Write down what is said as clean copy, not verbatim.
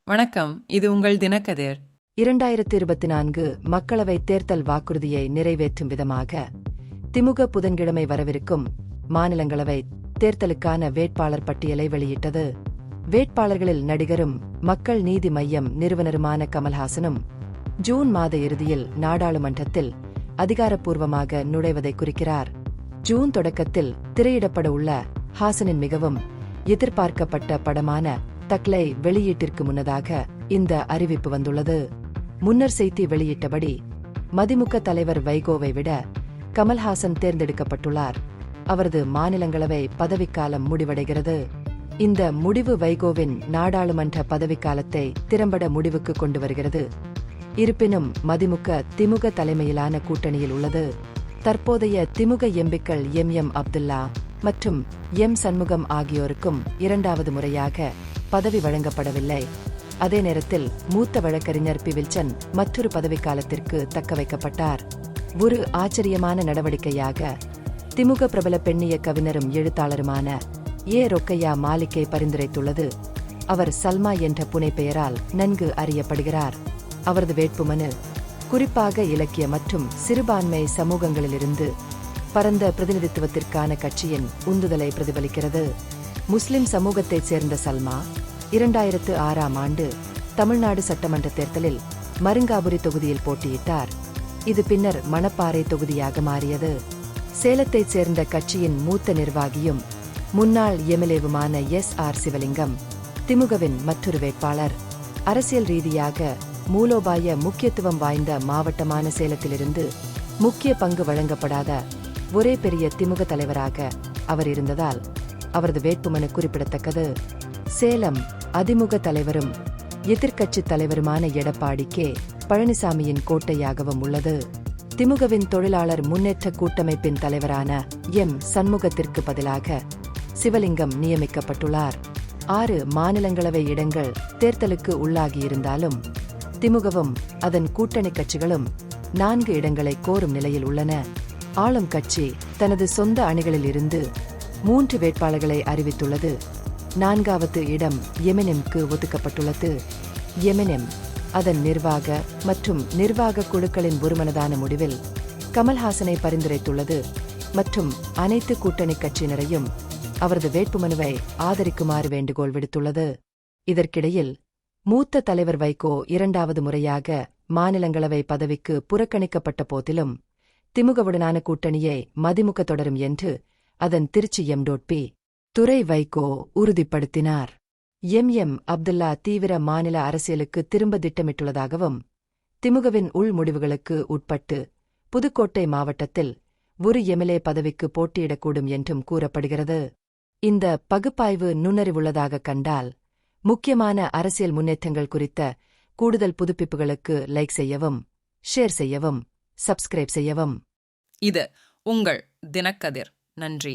வணக்கம், இது உங்கள் தினக்கதிர். 2024 மக்களவைத் தேர்தல் வாக்குறுதியை நிறைவேற்றும் விதமாக திமுக புதன்கிழமை வரவிருக்கும் மாநிலங்களவை தேர்தலுக்கான வேட்பாளர் பட்டியலை வெளியிட்டது. வேட்பாளர்களில் நடிகரும் மக்கள் நீதி மய்யம் நிறுவனருமான கமல்ஹாசனும் ஜூன் மாத இறுதியில் நாடாளுமன்றத்தில் அதிகாரப்பூர்வமாக நுழைவதை குறிக்கிறார். ஜூன் தொடக்கத்தில் திரையிடப்பட உள்ள ஹாசனின் மிகவும் எதிர்பார்க்கப்பட்ட படமான தக்லை வெளியீட்டிற்கு முன்னதாக இந்த அறிவிப்பு வந்துள்ளது. முன்னர் செய்தி வெளியிட்டபடி மதிமுக தலைவர் வைகோவை விட கமல்ஹாசன் தேர்ந்தெடுக்கப்பட்டுள்ளார். அவரது மாநிலங்களவை பதவிக்காலம் முடிவடைகிறது. இந்த முடிவு வைகோவின் நாடாளுமன்ற பதவிக்காலத்தை திறம்பட முடிவுக்கு கொண்டு வருகிறது. இருப்பினும் மதிமுக திமுக தலைமையிலான கூட்டணியில் உள்ளது. தற்போதைய திமுக எம்பிக்கள் எம் அப்துல்லா மற்றும் எம் சண்முகம் ஆகியோருக்கும் இரண்டாவது முறையாக பதவி வழங்கப்படவில்லை. அதே நேரத்தில் மூத்த வழக்கறிஞர் பி வில்சன் மற்றொரு பதவிக்காலத்திற்கு தக்கவைக்கப்பட்டார். ஒரு ஆச்சரியமான நடவடிக்கையாக திமுக பிரபல பெண்ணிய கவிஞரும் எழுத்தாளருமான ஏ ரொக்கையா மாலிக்கை பரிந்துரைத்துள்ளது. அவர் சல்மா என்ற புனைப்பெயரால் நன்கு அறியப்படுகிறார். அவரது வேட்புமனு குறிப்பாக இலக்கிய மற்றும் சிறுபான்மை சமூகங்களிலிருந்து பரந்த பிரதிநிதித்துவத்திற்கான கட்சியின் உந்துதலை பிரதிபலிக்கிறது. முஸ்லிம் சமூகத்தைச் சேர்ந்த சல்மா 2006ஆம் ஆண்டு தமிழ்நாடு சட்டமன்ற தேர்தலில் மருங்காபுரி தொகுதியில் போட்டியிட்டார். இது பின்னர் மணப்பாறை தொகுதியாக மாறியது. சேலத்தைச் சேர்ந்த கட்சியின் மூத்த நிர்வாகியும் முன்னாள் எம்எல்ஏவுமான எஸ்.ஆர். சிவலிங்கம் திமுகவின் மற்றொரு வேட்பாளர். அரசியல் ரீதியாக மூலோபாய முக்கியத்துவம் வாய்ந்த மாவட்டமான சேலத்திலிருந்து முக்கிய பங்கு வழங்கப்படாத ஒரே பெரிய திமுக தலைவராக அவர் இருந்ததால் அவரது வேட்புமனு குறிப்பிடத்தக்கது. சேலம் அதிமுக தலைவரும் எதிர்க்கட்சித் தலைவருமான எடப்பாடி கே. பழனிசாமியின் கோட்டையாகவும் உள்ளது. திமுகவின் தொழிலாளர் முன்னேற்ற கூட்டமைப்பின் தலைவரான எம் சண்முகத்திற்கு பதிலாக சிவலிங்கம் நியமிக்கப்பட்டுள்ளார். 6 மாநிலங்களவை இடங்கள் தேர்தலுக்கு உள்ளாகியிருந்தாலும் திமுகவும் அதன் கூட்டணி கட்சிகளும் 4 இடங்களை கோரும் நிலையில் உள்ளன. ஆளும் கட்சி தனது சொந்த அணிகளில் இருந்து 3 வேட்பாளர்களை அறிவித்துள்ளது. 4வது இடம் எம்என்எம்க்கு ஒதுக்கப்பட்டுள்ளது. எம்என்எம் அதன் நிர்வாக மற்றும் நிர்வாக குழுக்களின் ஒருமனதான முடிவில் கமல்ஹாசனை பரிந்துரைத்துள்ளது மற்றும் அனைத்து கூட்டணி கட்சியினரையும் அவரது வேட்புமனுவை ஆதரிக்குமாறு வேண்டுகோள் விடுத்துள்ளது. இதற்கிடையில் மூத்த தலைவர் வைகோ இரண்டாவது முறையாக மாநிலங்களவை பதவிக்கு புறக்கணிக்கப்பட்ட போதிலும் திமுகவுடனான கூட்டணியை மதிமுக தொடரும் என்று அதன் திருச்சி எம்.பி. துரை வைகோ உறுதிப்படுத்தினார். எம் அப்துல்லா தீவிர மாநில அரசியலுக்கு திரும்ப திட்டமிட்டுள்ளதாகவும் திமுகவின் உள் முடிவுகளுக்கு உட்பட்டு புதுக்கோட்டை மாவட்டத்தில் ஒரு எம்எல்ஏ பதவிக்கு போட்டியிடக்கூடும் என்றும் கூறப்படுகிறது. இந்த பகுப்பாய்வு நுண்ணறிவுள்ளதாக கண்டால் முக்கியமான அரசியல் முன்னேற்றங்கள் குறித்த கூடுதல் புதுப்பிப்புகளுக்கு லைக் செய்யவும், ஷேர் செய்யவும், சப்ஸ்கிரைப் செய்யவும். இது உங்கள் தினக்கதிர். நன்றி.